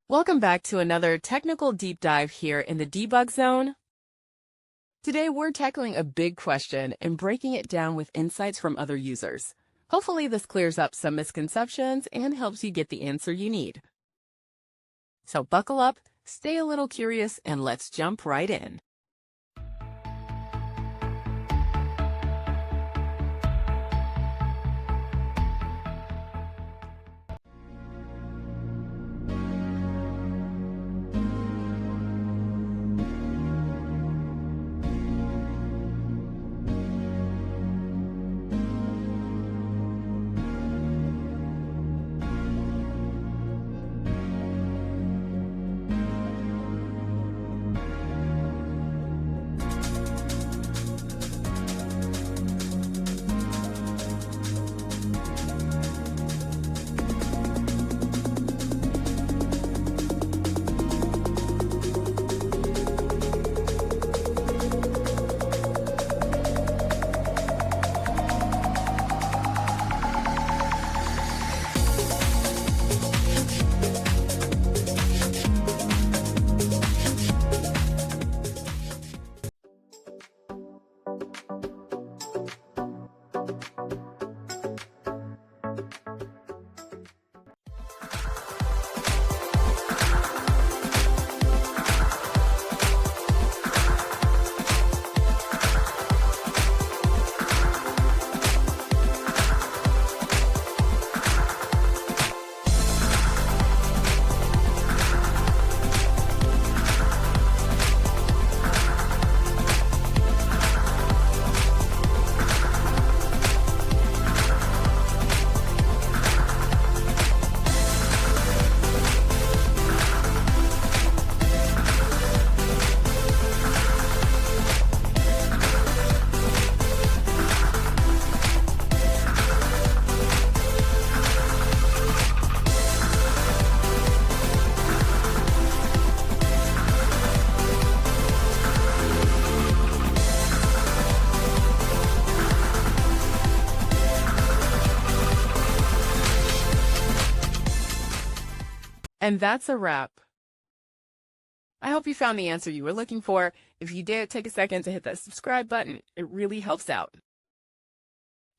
Welcome back to another technical deep dive here in the debug zone. Today we're tackling a big question and breaking it down with insights from other users. Hopefully this clears up some misconceptions and helps you get the answer you need. So buckle up, stay a little curious, and let's jump right in. And that's a wrap. I hope you found the answer you were looking for. If you did, take a second to hit that subscribe button. It really helps out.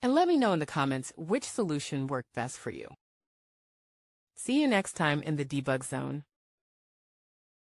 And let me know in the comments which solution worked best for you. See you next time in the debug zone.